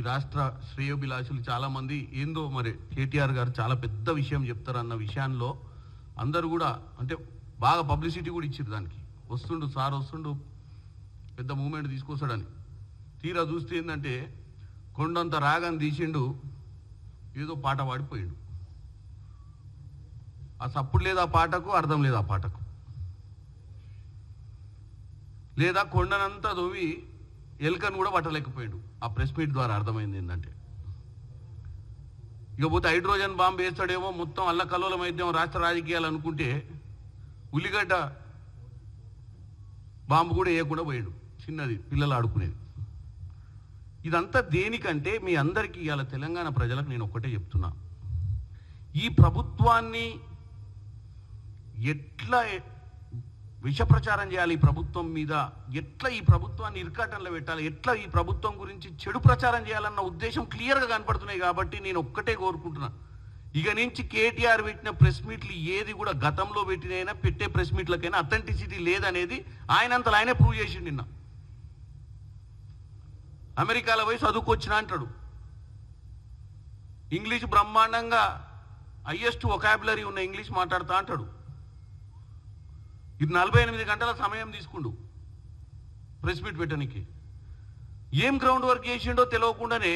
రాష్ట్ర శ్రేయోభిలాషులు చాలామంది ఏందో మరి కేటీఆర్ గారు చాలా పెద్ద విషయం చెప్తారన్న విషయాల్లో అందరూ కూడా అంటే బాగా పబ్లిసిటీ కూడా ఇచ్చారు దానికి. వస్తుండు సార్ వస్తుండు పెద్ద మూమెంట్ తీసుకొస్తాడని. తీరా చూస్తే ఏంటంటే కొండంత రాగం తీసిండు, ఏదో పాట పాడిపోయిండు. ఆ సప్పుడు లేదు ఆ పాటకు, అర్థం లేదు ఆ పాటకు. లేదా కొండనంతా దొవి ఎలుకను కూడా పట్టలేకపోయాడు. ఆ ప్రెస్ మీట్ ద్వారా అర్థమైంది ఏంటంటే ఇకపోతే హైడ్రోజన్ బాంబు వేస్తాడేమో, మొత్తం అల్లకల్లోలం అయితేమో రాష్ట్ర రాజకీయాలు అనుకుంటే ఉల్లిగడ్డ బాంబు కూడా వేయకుండా పోయాడు, చిన్నది పిల్లలు ఆడుకునేది. ఇదంతా దేనికంటే మీ అందరికీ ఇవాళ తెలంగాణ ప్రజలకు నేను ఒక్కటే చెప్తున్నా, ఈ ప్రభుత్వాన్ని ఎట్లా విషప్రచారం చేయాలి, ఈ ప్రభుత్వం మీద ఎట్లా ఈ ప్రభుత్వాన్ని ఇరకాటంలో పెట్టాలి, ఎట్లా ఈ ప్రభుత్వం గురించి చెడు ప్రచారం చేయాలన్న ఉద్దేశం క్లియర్గా కనపడుతున్నాయి. కాబట్టి నేను ఒక్కటే కోరుకుంటున్నా, ఇక నుంచి కేటీఆర్ పెట్టిన ప్రెస్ మీట్లు ఏది కూడా గతంలో పెట్టినైనా పెట్టే ప్రెస్ మీట్లకైనా అథెంటిసిటీ లేదనేది ఆయనంతలో ఆయనే ప్రూవ్ చేసిండు. నిన్న అమెరికాలో పోయి చదువుకొచ్చిన అంటాడు, ఇంగ్లీష్ బ్రహ్మాండంగా హైయెస్ట్ వొకాబులరీ ఉన్న ఇంగ్లీష్ మాట్లాడుతా అంటాడు. ఇది 48 గంటల సమయం తీసుకుండు ప్రెస్ మీట్ పెట్టడానికి. ఏం గ్రౌండ్ వర్క్ చేసిండో తెలియకుండానే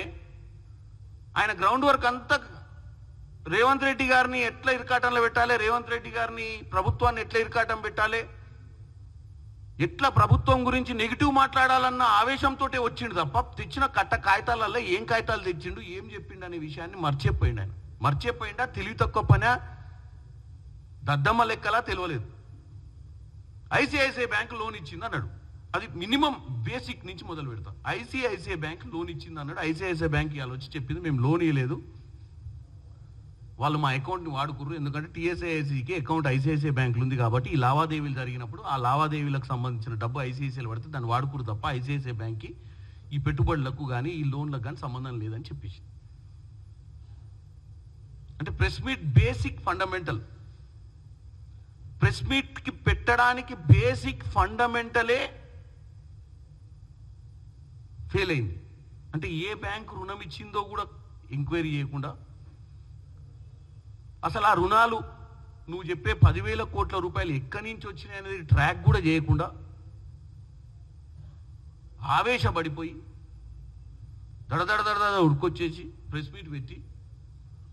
ఆయన గ్రౌండ్ వర్క్ అంతా రేవంత్ రెడ్డి గారిని ఎట్లా ఇరకాటంలో పెట్టాలి, రేవంత్ రెడ్డి గారిని ప్రభుత్వాన్ని ఎట్లా ఇరకాటం పెట్టాలి, ఎట్లా ప్రభుత్వం గురించి నెగిటివ్ మాట్లాడాలన్న ఆవేశంతో వచ్చిండు తప్ప తెచ్చిన కట్ట కాగితాలలో ఏం కాగితాలు తెచ్చిండు, ఏం చెప్పిండు అనే విషయాన్ని మర్చిపోయిండు. ఆయన మర్చిపోయిండా, తెలివి తక్కువ పనా, దద్దమ్మ లెక్కలా తెలియలేదు. ఐసిఐసిఐ బ్యాంక్ లోన్ ఇచ్చింది అన్నాడు, అది మినిమం బేసిక్ నుంచి మొదలు పెడతాం. ఐసిఐసిఐ బ్యాంక్ లోన్ ఇచ్చింది అన్నాడు. ఐసిఐసిఐ బ్యాంక్ ఇవాళ వచ్చి చెప్పింది మేము లోన్ ఇవ్వలేదు, వాళ్ళు మా అకౌంట్ని వాడుకుర్రు, ఎందుకంటే టీఎస్ఐఐసికి అకౌంట్ ఐసిఐసిఐ బ్యాంకులు ఉంది కాబట్టి ఈ లావాదేవీలు జరిగినప్పుడు ఆ లావాదేవీలకు సంబంధించిన డబ్బు ఐసిఐసిఐలు పడితే దాన్ని వాడుకురు తప్ప ఐసిఐసిఐ బ్యాంక్కి ఈ పెట్టుబడులకు కానీ ఈ లోన్లకు కానీ సంబంధం లేదని చెప్పేసి. అంటే press meet basic fundamental, press మీట్కి పెట్టడానికి బేసిక్ ఫండమెంటలే ఫెయిల్ అయింది. అంటే ఏ బ్యాంకు రుణం ఇచ్చిందో కూడా ఎంక్వైరీ చేయకుండా, అసలు ఆ రుణాలు నువ్వు చెప్పే 10,000 కోట్ల రూపాయలు ఎక్కడి నుంచి వచ్చినాయి అనేది ట్రాక్ కూడా చేయకుండా ఆవేశపడిపోయి దడదడ ఉడుకొచ్చేసి ప్రెస్ మీట్ పెట్టి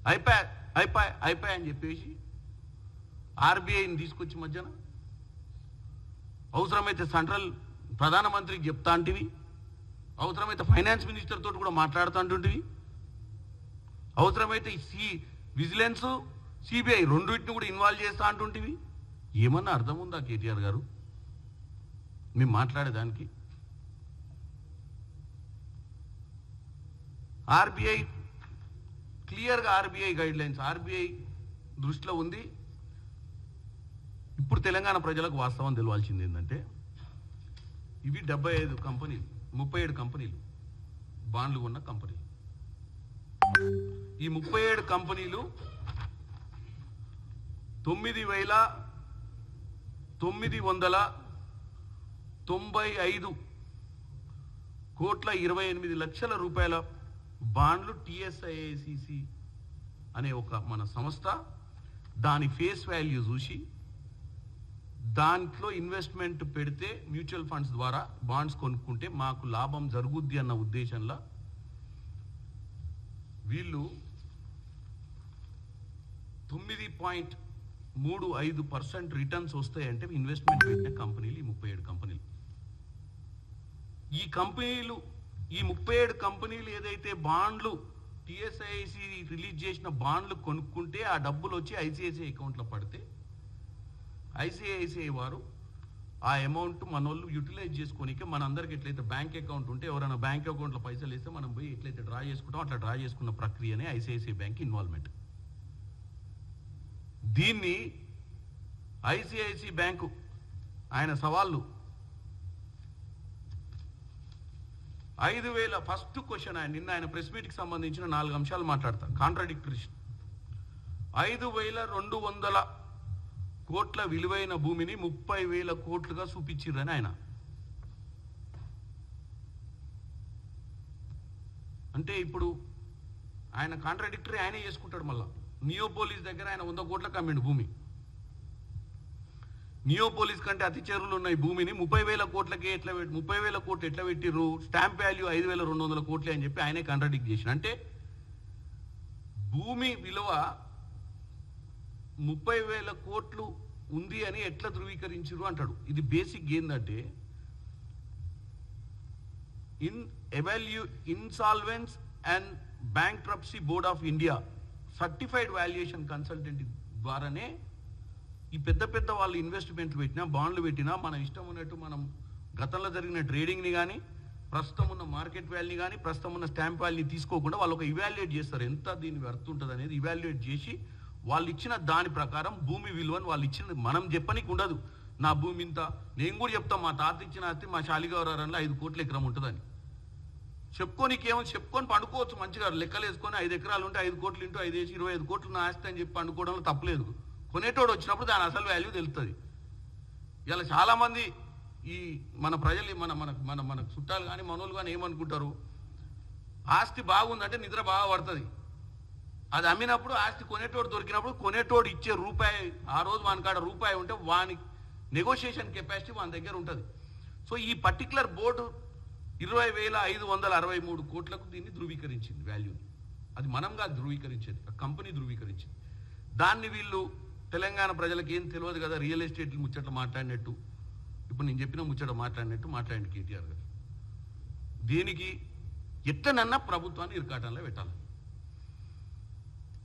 అయిపోయా అని చెప్పేసి ఆర్బీఐని తీసుకొచ్చి మధ్యన అవసరమైతే సెంట్రల్ ప్రధానమంత్రికి చెప్తా అంటివి, అవసరమైతే ఫైనాన్స్ మినిస్టర్ తోటి కూడా మాట్లాడుతూ అంటుంటివి, అవసరమైతే విజిలెన్స్ సిబిఐ రెండింటిని కూడా ఇన్వాల్వ్ చేస్తా అంటుంటివి. ఏమన్నా అర్థం ఉందా కేటీఆర్ గారు మేము మాట్లాడేదానికి? ఆర్బీఐ క్లియర్గా ఆర్బీఐ గైడ్ లైన్స్ ఆర్బీఐ దృష్టిలో ఉంది. ఇప్పుడు తెలంగాణ ప్రజలకు వాస్తవం తెలియాల్సింది ఏంటంటే, ఇవి 75 కంపెనీలు, 37 కంపెనీలు బాండ్లు ఉన్న కంపెనీలు. ఈ 37 కంపెనీలు 9,995 కోట్ల 28 లక్షల రూపాయల బాండ్లు టిఎస్ఐఐసిసి అనే ఒక మన సంస్థ దాని ఫేస్ వాల్యూ చూసి దాంట్లో ఇన్వెస్ట్మెంట్ పెడితే మ్యూచువల్ ఫండ్స్ ద్వారా బాండ్స్ కొనుక్కుంటే మాకు లాభం జరుగుద్ది అన్న ఉద్దేశంలో వీళ్ళు 9.35% రిటర్న్స్ వస్తాయంటే ఇన్వెస్ట్మెంట్ పెట్టిన కంపెనీలు ఈ 37 కంపెనీలు. ఈ కంపెనీలు ఈ 37 కంపెనీలు ఏదైతే బాండ్లు టిఎస్ఐసి రిలీజ్ చేసిన బాండ్లు కొనుక్కుంటే ఆ డబ్బులు వచ్చి ఐసిఐసిఐ అకౌంట్లో పడితే ఐసిఐసిఐ వారు ఆ అమౌంట్ మన వాళ్ళు యూటిలైజ్ చేసుకోనికే మన అందరికి ఎట్లయితే బ్యాంక్ అకౌంట్ ఉంటే ఎవరైనా బ్యాంక్ అకౌంట్లో పైసలు వేస్తే మనం పోయి ఎట్లయితే డ్రా చేసుకుంటాం అట్లా డ్రా చేసుకున్న ప్రక్రియనే ఐసిఐసిఐ బ్యాంక్ ఇన్వాల్వ్మెంట్. దీన్ని ఐసిఐసిఐ బ్యాంకు ఆయన సవాళ్ళు 5,000 ఫస్ట్ క్వశ్చన్ నిన్న ఆయన ప్రెస్ మీట్కి సంబంధించిన 4 అంశాలు మాట్లాడతా కాంట్రాడిక్టరీ. 5,200 కోట్ల విలువైన భూమిని 30,000 కోట్లుగా చూపించిర్రని ఆయన. అంటే ఇప్పుడు ఆయన కాంట్రాడిక్టరీ ఆయనే చేసుకుంటాడు. మళ్ళా నియోపోలిస్ దగ్గర ఆయన 100 కోట్లకు అమ్మిండు భూమి. నియోపోలిస్ కంటే అతి చేరువులు ఉన్న ఈ భూమిని 30,000 కోట్లకే 30,000 కోట్లు ఎట్లా పెట్టిర్రు, స్టాంప్ వాల్యూ 5,200 కోట్లే అని చెప్పి ఆయనే కాంట్రాడిక్ట్ చేసిన. అంటే భూమి విలువ 30,000 కోట్లు ఉంది అని ఎట్లా ధృవీకరించారు అంటాడు. ఇది బేసిక్ ఏంటంటే insolvency and bankruptcy board of India certified valuation consultant ద్వారానే ఈ పెద్ద పెద్ద వాళ్ళు ఇన్వెస్ట్మెంట్లు పెట్టినా, బాండ్లు పెట్టినా, మన ఇష్టం ఉన్నట్టు మనం గతంలో జరిగిన ట్రేడింగ్ని కానీ, ప్రస్తుతం ఉన్న మార్కెట్ వాల్యూని కానీ, ప్రస్తుతం ఉన్న స్టాంప్ వాల్యూని తీసుకోకుండా వాళ్ళు ఒక ఇవాల్యుయేట్ చేస్తారు, ఎంత దీని వర్త్ ఉంటుంది అనేది ఇవాల్యుయేట్ చేసి వాళ్ళు ఇచ్చిన దాని ప్రకారం భూమి విలువను వాళ్ళు ఇచ్చిన మనం చెప్పనీకి ఉండదు. నా భూమి ఇంత, నేను కూడా చెప్తాం మా తాత ఇచ్చిన ఆస్తి మా శాలిగౌరవరంలో 5 కోట్ల ఎకరం ఉంటుందని చెప్పుకోనికేమో చెప్పుకొని పండుకోవచ్చు మంచిగా, లెక్కలు వేసుకొని 5 ఎకరాలు ఉంటే 5 కోట్లు ఇంటూ 5 వేసి 25 కోట్లు నా ఆస్తి అని చెప్పి పండుకోవడంలో తప్పలేదు. కొనేటోడు వచ్చినప్పుడు దాని అసలు వాల్యూ తెలుస్తుంది. ఇలా చాలామంది ఈ మన ప్రజలు మన మన మన మన చుట్టాలు కానీ మనోళ్ళు కానీ ఏమనుకుంటారు, ఆస్తి బాగుందంటే నిద్ర బాగా పడుతుంది. అది అమ్మినప్పుడు ఆస్తి కొనేటోడు దొరికినప్పుడు కొనేటోడు ఇచ్చే రూపాయి, ఆ రోజు వాని కాడ రూపాయి ఉంటే వాని నెగోషియేషన్ కెపాసిటీ వాని దగ్గర ఉంటుంది. సో ఈ పర్టికులర్ బోర్డు 20,563 కోట్లకు దీన్ని ధృవీకరించింది వాల్యూని. అది మనంగా ధృవీకరించేది, కంపెనీ ధృవీకరించింది. దాన్ని వీళ్ళు తెలంగాణ ప్రజలకు ఏం తెలియదు కదా, రియల్ ఎస్టేట్ ముచ్చట్లు మాట్లాడినట్టు, ఇప్పుడు నేను చెప్పిన ముచ్చట మాట్లాడినట్టు కేటీఆర్ గారు. దేనికి ఎట్లనన్నా ప్రభుత్వాన్ని ఇరకాటంలో పెట్టాలి.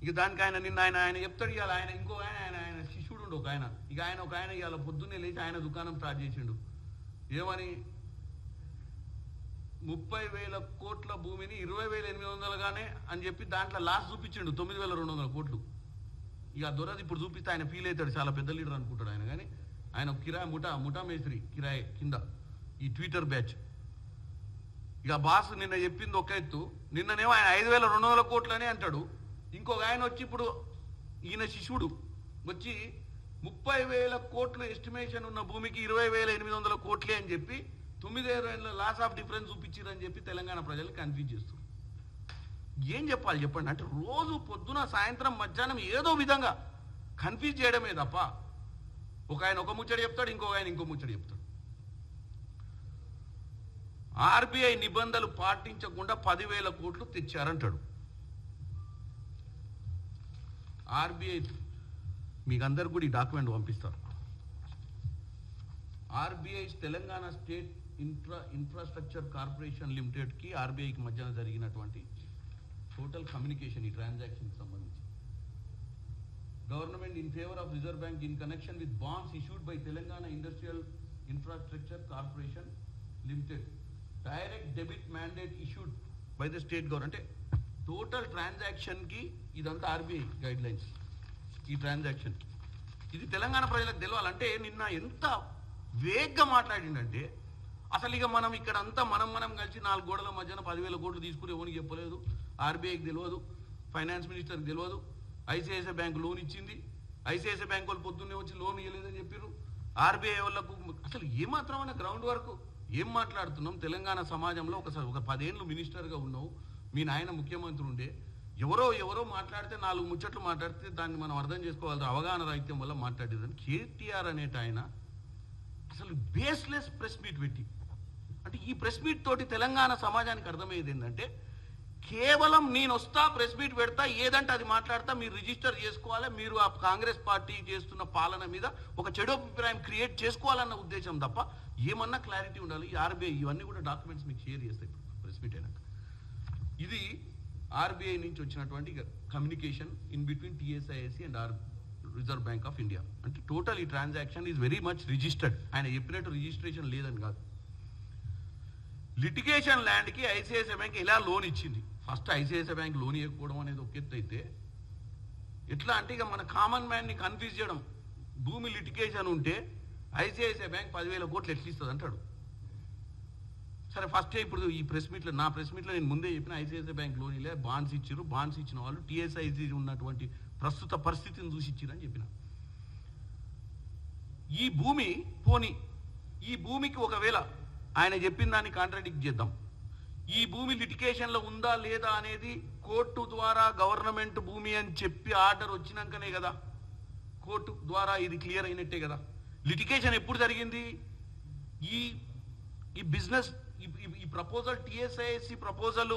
ఇక దానికి ఆయన చెప్తాడు. ఇవాళ ఆయన ఇంకో ఆయన శిష్యుడు ఉండు ఒక ఆయన, ఇక ఒక ఆయన ఇవాళ పొద్దున్నే లేచి ఆయన దుకాణం స్టార్ట్ చేసిండు. ఏమని 30,000 కోట్ల భూమిని 20,800గానే అని చెప్పి దాంట్లో లాస్ చూపించిండు 9,200 కోట్లు. ఇక దొరది ఇప్పుడు చూపిస్తే ఆయన ఫీల్ అవుతాడు, చాలా పెద్ద లీడర్ అనుకుంటాడు ఆయన. కానీ ఆయన కిరాయి ముఠా మేస్త్రి కిరాయి కింద ఈ ట్విట్టర్ బ్యాచ్. ఇక బాస్ నిన్న చెప్పింది ఒక ఎత్తు, నిన్ననేమో ఆయన 5,200 కోట్లనే అంటాడు. ఇంకొక ఆయన వచ్చి ఇప్పుడు ఈయన శిష్యుడు వచ్చి 30,000 కోట్లు ఎస్టిమేషన్ ఉన్న భూమికి 20,800 కోట్లే అని చెప్పి 9,000 లాస్ ఆఫ్ డిఫరెన్స్ చూపించారని చెప్పి తెలంగాణ ప్రజలు కన్ఫ్యూజ్ చేస్తారు. ఏం చెప్పాలి చెప్పండి? అంటే రోజు పొద్దున సాయంత్రం మధ్యాహ్నం ఏదో విధంగా కన్ఫ్యూజ్ చేయడమే తప్ప ఒక ఆయన ఒక ముచ్చట చెప్తాడు, ఇంకొక ఆయన ఇంకో ముచ్చట చెప్తాడు. ఆర్బీఐ నిబంధనలు పాటించకుండా 10,000 కోట్లు తెచ్చారంటాడు. ఆర్బీఐ మీకు అందరు కూడా ఈ డాక్యుమెంట్ పంపిస్తారు. RBI Telangana state infrastructure corporation లిమిటెడ్కి ఆర్బీఐకి మధ్యన జరిగినటువంటి టోటల్ కమ్యూనికేషన్, ఈ ట్రాన్సాక్షన్కి సంబంధించి. Government in favour of reserve bank in connection with bonds issued by Telangana industrial infrastructure corporation limited, direct debit mandate issued by the state government. అంటే total ట్రాన్సాక్షన్కి ఇదంతా RBI guide lines. ఈ transaction ఇది తెలంగాణ ప్రజలకు తెలవాలంటే నిన్న ఎంత వేగ్గా మాట్లాడిందంటే, అసలు ఇక మనం ఇక్కడ అంతా మనం కలిసి 4 గోడల మధ్యన 10,000 కోట్లు తీసుకుని ఎవరికి చెప్పలేదు, ఆర్బీఐకి తెలియదు, ఫైనాన్స్ మినిస్టర్కి తెలియదు. ఐసిఐసిఐ బ్యాంక్ లోన్ ఇచ్చింది, ఐసిఐసిఐ బ్యాంక్ వాళ్ళు పొద్దున్నే వచ్చి లోన్ ఇవ్వలేదని చెప్పారు. ఆర్బీఐ వాళ్ళకు అసలు ఏమాత్రమైన గ్రౌండ్ వర్క్ ఏం మాట్లాడుతున్నాం? తెలంగాణ సమాజంలో ఒక 10 ఏళ్ళు మినిస్టర్గా ఉన్నావు, మీ నాయన ముఖ్యమంత్రి ఉండే, ఎవరో మాట్లాడితే 4 ముచ్చట్లు మాట్లాడితే దాన్ని మనం అర్థం చేసుకోవాలి, అవగాహన రాహిత్యం వల్ల మాట్లాడేదని. కేటీఆర్ అనేట ఆయన అసలు బేస్లెస్ ప్రెస్ మీట్ పెట్టి, అంటే ఈ ప్రెస్ మీట్ తోటి తెలంగాణ సమాజానికి అర్థమయ్యేది ఏంటంటే, కేవలం నేను వస్తా ప్రెస్ మీట్ పెడతా, ఏదంటే అది మాట్లాడతా, మీరు రిజిస్టర్ చేసుకోవాలి, మీరు ఆ కాంగ్రెస్ పార్టీ చేస్తున్న పాలన మీద ఒక చెడు అభిప్రాయం క్రియేట్ చేసుకోవాలన్న ఉద్దేశం తప్ప ఏమన్నా క్లారిటీ ఉండాలి. ఈ ఆర్బీఐ ఇవన్నీ కూడా డాక్యుమెంట్స్ మీకు షేర్ చేస్తాయి ఇప్పుడు ప్రెస్ మీట్ అయినాక. ఇది ఆర్బీఐ నుంచి వచ్చినటువంటి communication in between TSISC and reserve bank of India. అంటే టోటల్ ఈ transaction is very much registered. ఆయన చెప్పినట్టు రిజిస్ట్రేషన్ లేదని కాదు. లిటిగేషన్ ల్యాండ్కి ఐసిఐసిఐ బ్యాంక్ ఎలా లోన్ ఇచ్చింది? ఫస్ట్ ఐసిఐసిఐ బ్యాంక్ లోన్ ఇవ్వకపోవడం అనేది ఒక ఎత్తు అయితే, ఎట్లా అంటే ఇక మన కామన్ మ్యాన్ని కన్ఫ్యూజ్ చేయడం. భూమి లిటిగేషన్ ఉంటే ఐసిఐసిఐ బ్యాంక్ 10,000 కోట్లు ఎట్లా ఇస్తుంది అంటాడు. సరే ఫస్టే ఇప్పుడు ఈ ప్రెస్ మీట్లో, నా ప్రెస్ మీట్లో నేను ముందే చెప్పిన, ఐసిఐసిఐ బ్యాంక్ లోన్ ఇలే, బాండ్స్ ఇచ్చారు, బాండ్స్ ఇచ్చిన వాళ్ళు టీఎస్ఐసి ఉన్నటువంటి ప్రస్తుత పరిస్థితిని చూసి ఇచ్చారని చెప్పిన. ఈ భూమి పోని, ఈ భూమికి ఒకవేళ ఆయన చెప్పిన దాన్ని కాంట్రాడిక్ట్ చేద్దాం, ఈ భూమి లిటికేషన్లో ఉందా లేదా అనేది కోర్టు ద్వారా గవర్నమెంట్ భూమి అని చెప్పి ఆర్డర్ వచ్చినాకనే కదా, కోర్టు ద్వారా ఇది క్లియర్ అయినట్టే కదా. లిటికేషన్ ఎప్పుడు జరిగింది? ఈ బిజినెస్ ఈ ప్రపోజల్ టిఎస్ఐఎస్సి ప్రపోజల్